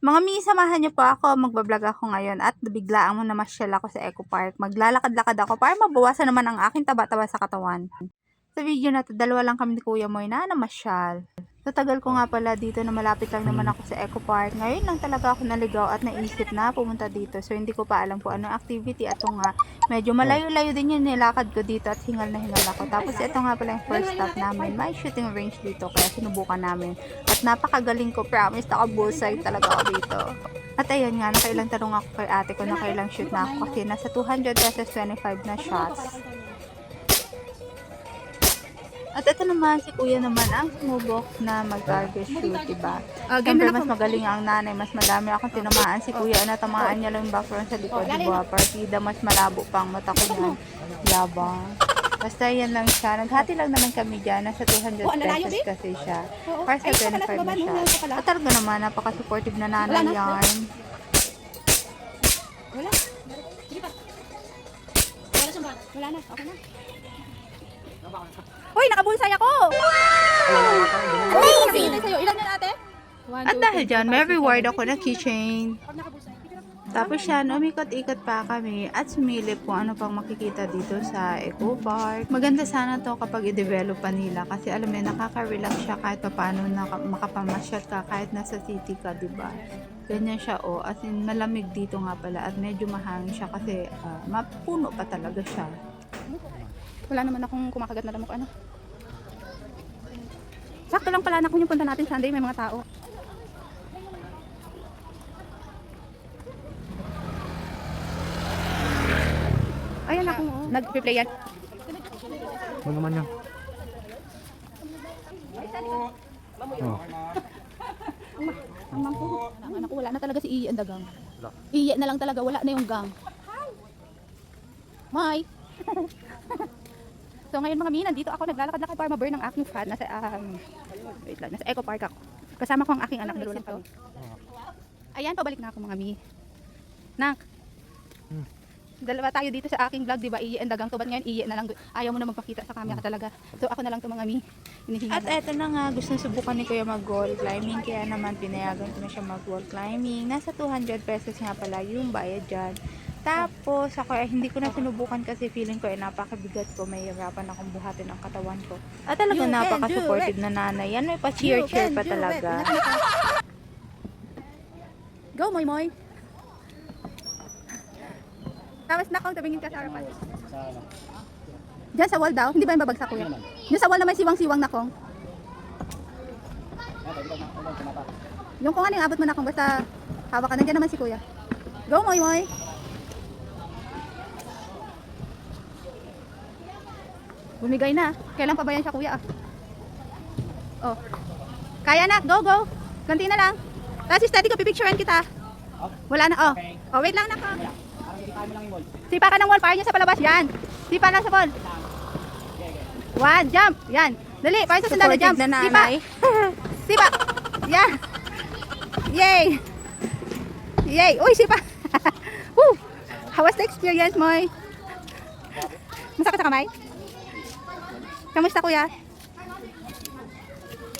Mga mi, samahan niyo po ako, magbablog ako ngayon at biglaan mo namasyal ako sa Eco Park. Maglalakad-lakad ako para mabawasan naman ang aking taba-taba sa katawan. Sa video na to, dalawa lang kami ni Kuya Moy na namasyal. Sa tagal ko nga pala dito na malapit lang naman ako sa Eco Park. Ngayon lang talaga ako naligaw at naisip na pumunta dito. So hindi ko pa alam kung anong activity. At nga, medyo malayo-layo din yung nilakad ko dito at hingal na hingal ako. Tapos ito nga pala yung first stop namin. May shooting range dito kaya sinubukan namin. At napakagaling ko, promise, nakabusay talaga ako dito. At ayan nga, nakailang tanong ako kay ate ko, nakailang shoot na ako kasi nasa 200 pesos 25 na shots. At ito naman, si kuya naman ang sumubok na mag-target shoot, diba? Siyempre, mas magaling ang nanay, mas madami akong tinamaan. Si kuya, natamaan niya lang yung background sa likod, diba? Partida, mas malabo pang mata ko yan. Yabang. Basta yan lang siya. Naghati lang naman kami dyan. Nasa 200 pesos kasi siya. Para sa 25 na siya. At talaga naman, napaka-supportive na nanay yan. Wala. Sige pa. Wala na. Okay na. Uy, nakabulsay ako! Wow! Amazing! Ilan yan ate? At dahil dyan, may reward ako na keychain. Tapos yan, umikot-ikot pa kami at sumilip kung ano pang makikita dito sa Eco Park. Maganda sana to kapag i-develop pa nila kasi alam mo, nakaka-relax siya kahit paano makapamasyal ka kahit nasa city ka, diba? Ganyan siya, oh. At malamig dito nga pala at medyo mahangin siya kasi mapuno pa talaga siya. Wala naman akong kumakagat na lamok ano. Sakto lang pala na kung yung punta natin Sunday, may mga tao. Ayan ako, nag-replay yan. Ano naman yan? Oh. Ang mangko. Ang anak ko, wala na talaga si Iye ang dagang. Iye na lang talaga, wala na yung gang. May. So ngayon mga mi, nandito ako naglalakad-lakad para ma-burn ang aking fat. Nasa, wait lang, nasa Eco Park ako. Kasama ko ang aking anak, dalawa lang kami. Ayan, pabalik na ako mga mi. Nak. Dalawa tayo dito sa aking vlog, di ba? Iye ang dagang to. Ba't ngayon iye na lang? Ayaw mo na magpakita sa camera talaga. So ako na lang to mga mi. At eto na nga, gusto subukan ni Kuya mag-wall climbing. Kaya naman pinayagan ko na siya mag-wall climbing. Nasa 200 pesos nga pala yung bayad dyan. Tapos ako hindi ko na sinubukan kasi feeling ko napakabigat ko. Mahirapan akong buhatin ang katawan ko. At talaga napaka-supportive na nanay. Yan, may pa-cheer-cheer pa talaga. Go, Moy Moy. Tapos nakong tabingin ka sa harapan. Diyan sa wall daw, hindi ba yung babagsak kuya? Diyan sa wall na may siwang-siwang na kong. Yung kung ano yung abot mo na kong basta hawak ka. Nandiyan naman si kuya. Go, Moy Moy. Bumigay na. Kailan pa ba yan siya kuya? Oh. Kaya na. Go, go. Ganti na lang. Tapos steady ko, pipicturean kita. Wala na. Oh. Oh, wait lang na ka. Sipa ka ng wall. Para niya sa palabas. Yan. Sipa lang sa wall. One, jump. Yan. Dali. Para sa sandalo. Jump. Sipa. Sipa. Yan. Yay. Yay. Uy, sipa. Woo. How was the experience, Moy? Masakit sa kamay? Kamusta kuya?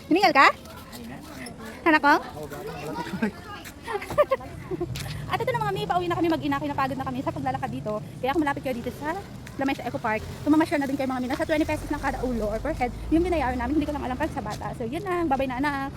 Hiningal ka? Anak ko? At ito na mga mi, pauwi na kami mag-ina, napagod na kami sa paglalakad dito. Kaya kung malapit kayo dito sa Lamesa Eco Park, tumamasyal na din kayo mga mi. Nasa 20 pesos lang kada ulo or per head. Yung binayaran namin, hindi ko lang alam pag sa bata. So yun lang, babay na anak.